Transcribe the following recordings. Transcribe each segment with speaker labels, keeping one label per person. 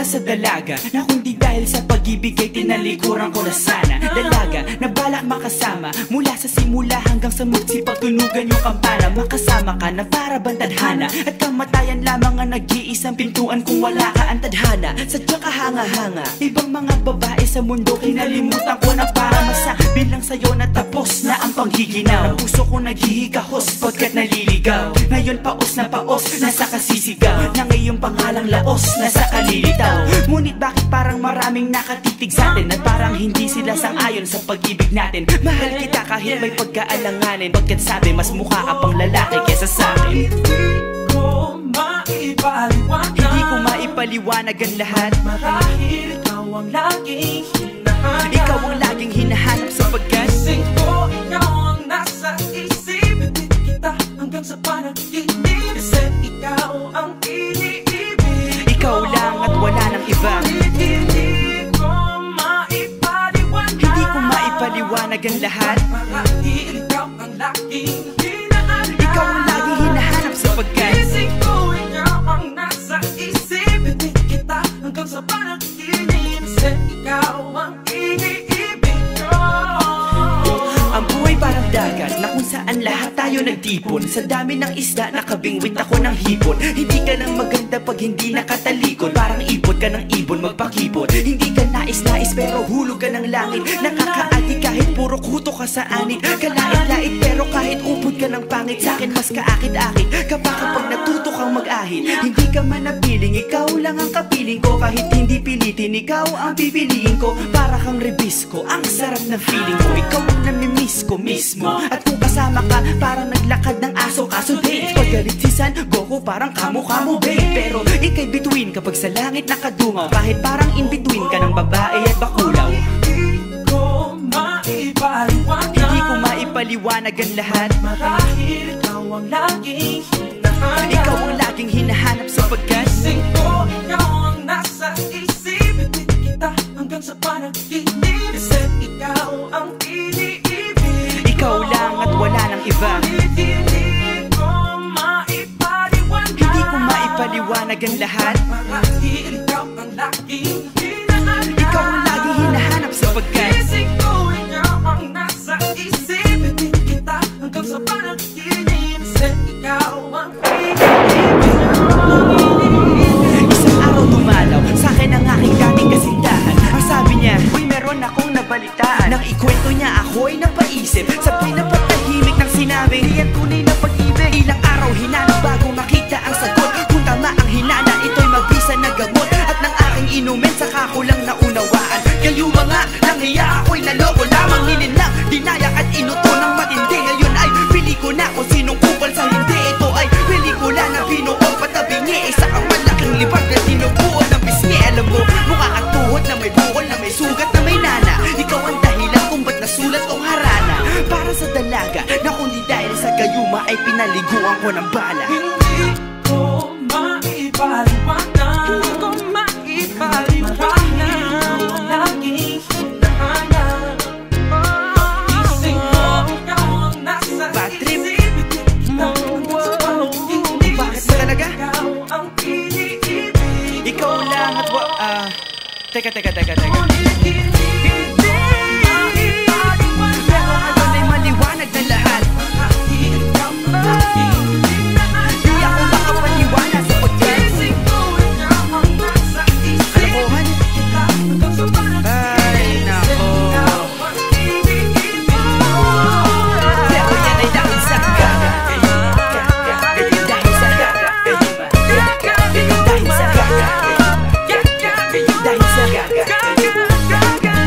Speaker 1: Sa dalaga na kundi dahil sa pag-ibig ay tinalikuran ko na sana. Dalaga na balak makasama mula sa simula hanggang sa magsipagtunugan yung kampana. Makasama ka na para bang tadhana at kamatayan lamang ang nag-iisang pintuan kung wala ka ang tadhana. Sadyang kahanga-hanga ibang mga babae sa mundo kinalimutan ko na para masabi lang sa'yo na tapos na ang panghihinaw. Ang puso ko naghihikahos pagkat naliligaw. Ngayon paos na paos nasa kasisigaw na ngayong pangalang laos nasa kalilitaw. Ngunit bakit parang maraming nakatitig sa atin at parang hindi sila sang-ayon sa pag-ibig natin. Mahal kita kahit may pagkaalanganin, pagkat sabi mas mukha ka pang lalaki kesa sa akin. Hindi ko maipaliwanag ang lahat.
Speaker 2: Marahil ikaw ang laging hinahanap.
Speaker 1: Ikaw ang laging hinahanap sapagkat
Speaker 2: gising ko, ikaw ang nasa isip. Hindi kita hanggang sa panaginip. Kasi ikaw ang iniibig.
Speaker 1: Ikaw lang at wala nang iba.
Speaker 2: Hindi ko
Speaker 1: maipaliwanag ang lahat.
Speaker 2: Marahil ikaw ang laging hinahanap.
Speaker 1: Ikaw ang laging hinahanap sapagkat
Speaker 2: gising ko, ikaw ang nasa isip. Hindi kita hanggang sa panaginip. Kasi ikaw ang iniibig ko.
Speaker 1: Ang buhay parang dagat na kung saan lahat tayo nagtipon. Sa dami ng isda nakabingwit ako ng hipon. Hindi ka lang maganda pag hindi nakatalikod. Parang ipot ka ng ibon magpakipot. Hindi ka nais-nais pero hulog ka ng langit. Nakakaati kahit puro kuto ka sa anit. Kalait-lait pero kahit upod ka ng pangit. Sa'kin mas kaakit-akit kapag natuto kang mag-ahit. Hindi ka man napiling, ikaw lang ang kapiling ko. Kahit hindi pilitin, ikaw ang pipiliin ko. Para kang rebisco, ang sarap ng feeling ko. Ikaw ang namimiss ko mismo. At kung kasama ka, parang naglakad ng aso. Kaso date, paggalit si San Goku, parang kamo-kamo babe. Pero ika'y bituin kapag sa langit nakadungaw. Kahit parang in-between ka ng babae at bakulaw.
Speaker 2: Hindi ko maipaliwanag.
Speaker 1: Hindi ko maipaliwanag ang lahat.
Speaker 2: Marahil ikaw ang laging hinahanap.
Speaker 1: Ikaw ang laging hinahanap sapagkat
Speaker 2: gising ko, ikaw ang nasa isip. Hindi kita hanggang sa panaginip. Kasi ikaw ang iniibig.
Speaker 1: Ikaw lang at wala nang iba.
Speaker 2: Hindi ko maipaliwanag.
Speaker 1: Hindi ko maipaliwanag ang lahat.
Speaker 2: Marahil ikaw ang laging hinahanap.
Speaker 1: Ikaw ang laging hinahanap sapagkat
Speaker 2: gising ko, ikaw ang nasa isip. Hindi kita hanggang sa panaginip. Kasi ikaw ang
Speaker 1: isang araw dumalaw sa'kin ang aking dating kasintahan. Ang sabi niya, uy meron akong nabalitaan. Nang ikwento niya ako'y napaisip. Sabay na patahimik nang sinabi, di yan tunay na pag-ibig. Ilang araw hinanap bago makita ang sagot. Kung tama ang hinana, ito'y mabisa na gamot. At nang aking inumin, saka ko lang naunawaan. Kayo mga nanghiya, ako'y naloko lamang. Nilinlang, dinayak at inuto ng matindi. Ngayon ay pili ko na kung sinong kupal sa hindi. Ito ay pelikula na binuong patabingi. Isa kang malaking libag na tinubuan ng pisngi. Alam mo, mukha kang tuhod na may bukol, na may sugat, na may nana. Ikaw ang dahilan kung ba't nasulat o harana. Para sa dalaga na kundi dahil sa gayuma ay pinaliguan ko ng bala.
Speaker 2: hindi ko maipaliwanag.
Speaker 1: Hindi ko maipaliwanag.
Speaker 2: Ikaw ang laging hinahanap. Gising ko, ikaw ang nasa
Speaker 1: Bad trip.
Speaker 2: isip. Hindi kita hanggang sa panaginip.
Speaker 1: Bakit ba talaga?
Speaker 2: Ikaw ang iniibig.
Speaker 1: Ikaw lang at Teka pero ngayon ay maliwanag na lahat.
Speaker 2: Marahil ikaw ang laging hinahanap.
Speaker 1: Di ako makapaniwala sa pagkat
Speaker 2: Gising ko, ikaw ang nasa isip.
Speaker 1: kalokohan.
Speaker 2: Kita hanggang sa panaginip.
Speaker 1: Ay nako.
Speaker 2: Ikaw ang iniibig.
Speaker 1: Pero yan ay dahil sa gaga. Ganyan dahil sa gaga. Ganyan dahil sa gaga. Ganyan dahil sa gaga.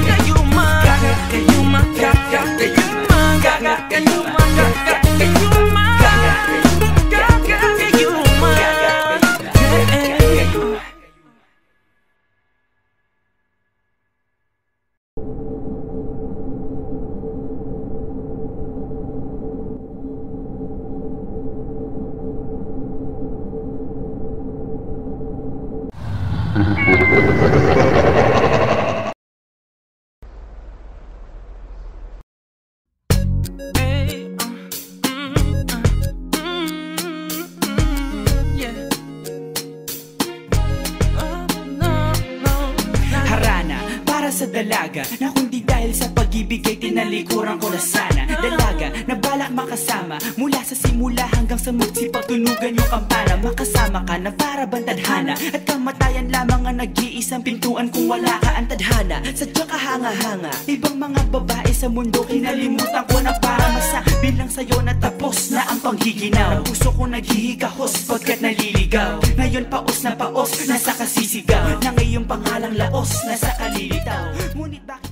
Speaker 1: dalaga na kundi dahil sa pag-ibig ay tinalikuran ko na sana. Dalaga na balak makasama mula sa simula hanggang sa magsipagtunugan yung kampana. Makasama ka na para bang tadhana at kamatayan lamang ang nag-iisang pintuan kung wala ka ang tadhana. Sadyang kahanga-hanga ibang mga babae sa mundo, kinalimutan ko na para masabi lang sa'yo na tapos na ang panghihinaw. Puso ko naghihikahos pagkat naliligaw. Ngayon paos na paos, nasa kasisigaw na ngayong pangalang laos, nasa kalilitaw. Ngunit bakit